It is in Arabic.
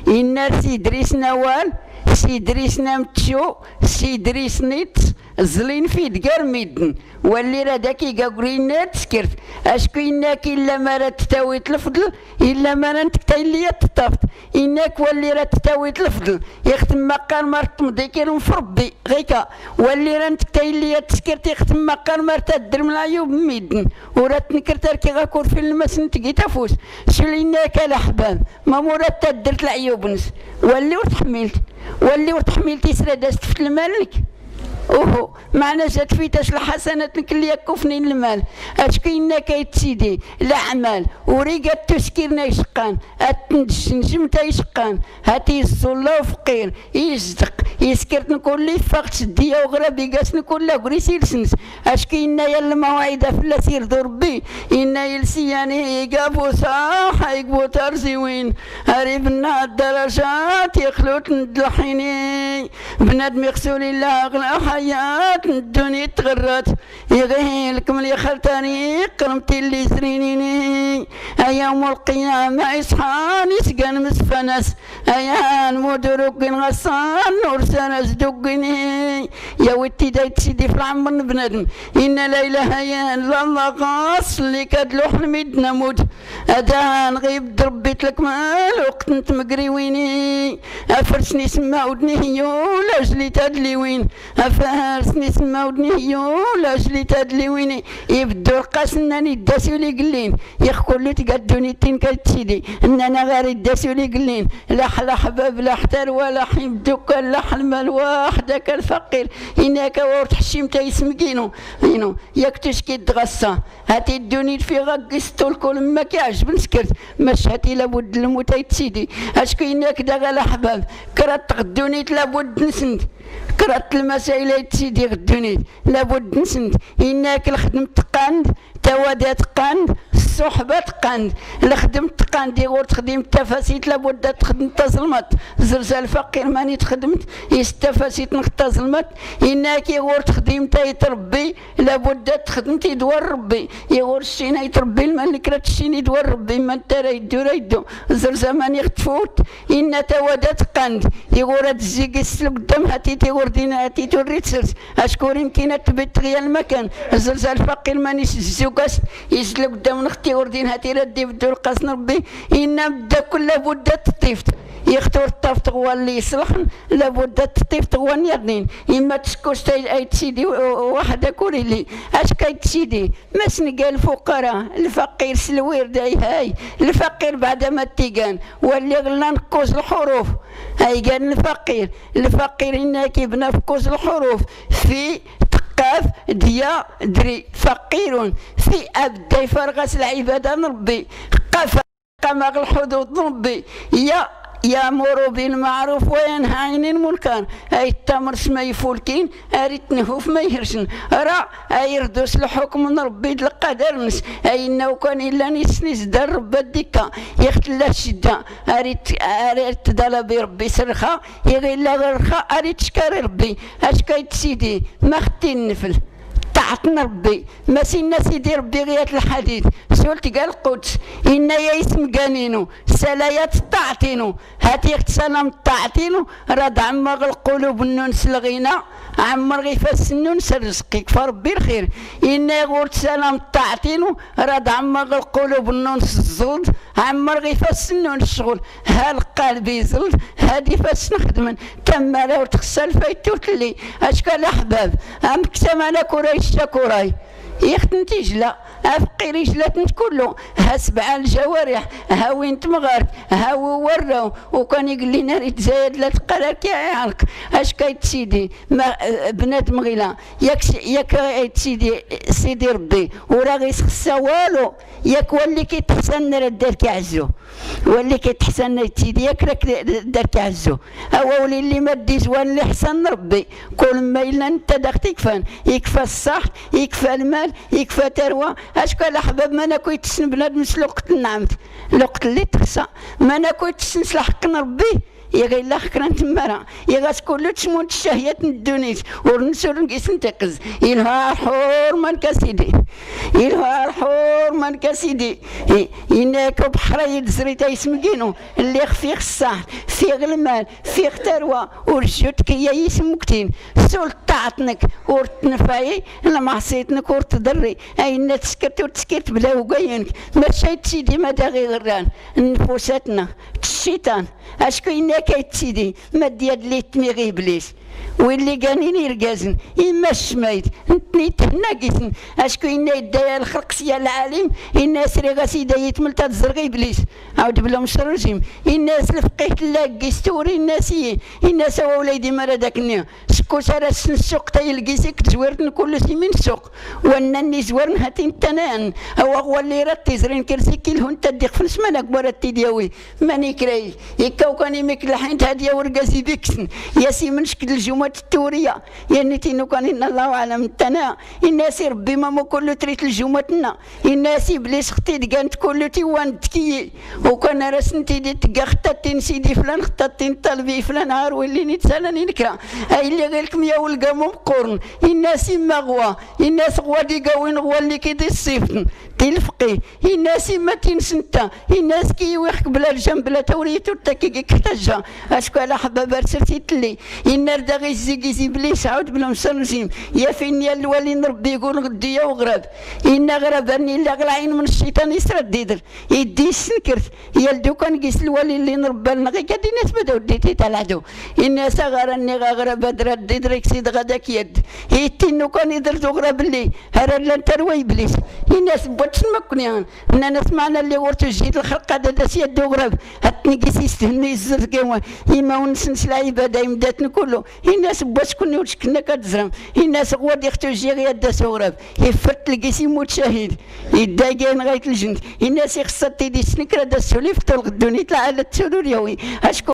إن سيدريس نوال سيدريس نمتشو سيدريس نيت زلين في دقار ميدن واللي راه داكي قاقرينا تسكرت اشكو انك الا ما راه تتاويت الفضل الا ما راه نتكتاي اللي تطافت انك واللي راه تتاويت الفضل يختم مقال مرت مضيكير في ربي غيكا واللي راه نتكتاي اللي تسكرت يختم مقال مرت تدر من العيوب ميدن وراه تنكر تركي غاكور في المس نتقي تفوس شلي انك الاحباب ما مراد تدرت العيوب نس واللي وتحملت واللي وتحملت يسرى دازت في المالك اوهو معنا جات فيتاش الحسنات اللي يكفني المال اشكي انك يتسيدي الاعمال وريقات تسكيرنا يشقان نجم تا يشقان هاتي الصلا وفقير يصدق يسكرت نقول لي فقت الديا وغرابي قاس نقول لا قريسي لسنس اشكي ان يا المواعيد في سير ضربي ان يلسياني يقابو صاح يقبو ترزي وين هربنا الدرجات يخلوت ندلحيني بنادم يغسل الله اغلى حياة الدنيا تغرات يغيلكم اللي خلتاني قرمتي اللي سرينيني ايام القيامة يصحان يسقن مسفنس ايام مدرقين غصان نور سنس دقني يا ودي دايت سيدي في العمر بنادم ان لا اله الا الله غاص اللي كدلوح الميد نموت ادان غيب دربيت لك مال وقت انت مقريويني افرسني سما ودني هيو لاجلي تدلي وين فارسني سما ودني هيو لاجلي تدلي وين يبدو القاسناني داسيو لي قلين يخكل لي تقدوني تين كتسيدي اننا غير داسيو لي قلين لا حلا حباب لا حتر ولا حيبدوك لا حلم الواحدك الفقير انك ورت حشيم تيسمكينو ينو ياك تشكي تغصى هاتي الدوني في غقستو الكل ما كيعجب نسكرت مش هاتي لابد الموت يتسيدي اشكو انك داغا الاحباب كرات غدوني لابد نسند كرات المسائل يتسيدي غدوني لابد نسند انك الخدم تقاند توادات قاند الصحبة تقاند الخدم تقاند يغور تخدم التفاسيت لابد تخدم تظلمت زرزال فقير ماني تخدمت يستفاسيت نختظلمت انك يغور تخدم تيتربي لابد تخدم تيدور ربي يغور الشينا يتربي الملك راه الشينا يدور ربي ما انت راه يدو زرزا ماني تفوت ان توادات قاند يغور تزيق السلك قدام هاتي تيغور دينا هاتي توري تسرس اشكور يمكن تبيت غيا المكان زرزال فقير ماني الزوكاس يسلك قدام نختي وردين هاتي ردي بدو القاس ربي ان بدا كل لابد تطيفت يختار الطفت هو اللي يصلحن لابد تطيف تغوان يرنين اما تسكوش اي تسيدي وحده كوري لي اش كاي تسيدي ما سنقال الفقراء الفقير سلوير داي هاي الفقير بعد ما تيقان واللي غلا نقوز الحروف هاي قال الفقير انك يبنى في كوز الحروف في قاف ديا دري فقير في ابدا فرغس العباده ربي قاف قمغ الحدود ربي يامر بالمعروف وينهى عن المنكر اي التمر ما يفولكين اريد نهوف ما يهرشن راه اي يردوس الحكم من ربي القدر نس اي انه كان الا نسنس دار رب الدكا يختل الشده اريد تدال بربي سرخه يغير غير رخا اريد تشكر ربي اش كايت سيدي ما ختي النفل طاعتنا ربي ما سينا سيدي ربي غيات الحديث سولت قال القدس إن يا اسم قانينو سلايات طاعتينو هاتي سلام طاعتينو راد عمر القلوب النونس الغنى عمر غيفاس النونس رزقك فربي الخير إن يقول سلام طاعتينو راد عمر القلوب النونس الزلد عمر غيفاس النونس الشغل هالقلب يزلد هادي فاس نخدمن تما لو تغسل فايتوت لي اشكال احباب ام كتمانا كوريش كوراي يختن تيجلا افقي رجلات كله ها سبع الجوارح ها وين تمغارك ها وراو وكان يقول لنا ريت زايد لا تقراك يا عيالك اش كايت سيدي ما بنات مغيلا ياك سيدي ربي وراه غيسخسا والو ياك واللي كيتحسن راه دار كيعزو واللي كيتحسن سيدي ياك راك دار كيعزو هو ولي اللي ما دي زوان اللي حسن ربي كل ما الا انت داك تكفان يكفى الصح يكفى المال مال يكفى تروى اشكو الاحباب ما ناكو يتسن بنادم سلوقت النعمت الوقت اللي تخسى ما ناكو يتسن سلحق ربي يا غير لا خكران تمارا يا غاس كله تشمون الشهيات ندونيت ورنسور نقيس نتقز يلها حور من كاسيدي يلها حور من كاسيدي يناكو بحرا يدزري تايسمكينو اللي خفيخ الصح فيه المال فيه تروى ورجوتك يا يسمكتين سلطاتنك ورتنفاي لما عصيتنك ورتضري اين تسكت وتسكت بلا وقاينك ماشي تسيدي ما داغي غران نفوساتنا الشيطان اشكو إنا كيتسيدي ما ديال لي تنيغي إبليس واللي قانين يرقازن إما الشمايد نتني تهناقيسن اشكو إنا يدايا الخلق سيا العالم إنا سريغا سيدا يتمل تزرغي إبليس عاود بلا مشرجيم إنا سلفقيه لاقي ستوري الناسي إنا سوا وليدي مرا داكني سكو سارا السوق تايلقيسيك تزويرتن كل سي من سوق وانني زورن هاتين تنان هو هو اللي راتي زرين كرسيكي لهن تديق فنس مانك براتي دياوي ماني كراي يكاو كاني مكلحين تهديا ورقاسي بيكسن ياسي من شكل الجمعة التورية يعني تينو كان إن الله أعلم تنا الناس ربي ماما كله تريت الجمعتنا الناس بليس ختي دقانت كله تيوان تكي وكان رسنتي دي تقا خطاتين سيدي فلان خطاتين طلبي فلان عار واللي نتسالني نكرا أي اللي غيركم يا والقامهم قرن الناس مغوى الناس غوادي قاوين غوى اللي كيدي الصيفن تلفقي الناس ما تنسنتا الناس كي ويحك بلا الجنب بلا توريتو تاكي كتجا اشكو على حباب رسلتي لي النار دا غي زيكي بليس عاود بلا مسرجيم يا فين يا الوالي ربي يقول غدية وغراب إن غرابني إلا غلعين من الشيطان يسرد ديدر يدي سنكرت يا الدوكان قيس الوالي اللي نربالنا غي كادي ناس بداو ديتي تالعدو الناس غراني غرابة دراد ديدريك سيد غداك يد يتينو كان يدرتو غراب اللي هرا لان تروي بليس الناس بوتش مكنيان إننا سمعنا اللي ورتو جيت الخلق هذا داس يدو غراب هاتني قيس يستهنو يزرقوا إما ونسنس العبادة يمداتنا كله الناس بوش كوني وشكنا كتزرم الناس غواد يختو جيغي يدا سوراب يفرت لقيس يموت شهيد يداقين غاية الجند الناس يخصت تيدي سنكرا دا السوليف تلغدوني طلع على التسولو اليومي اشكو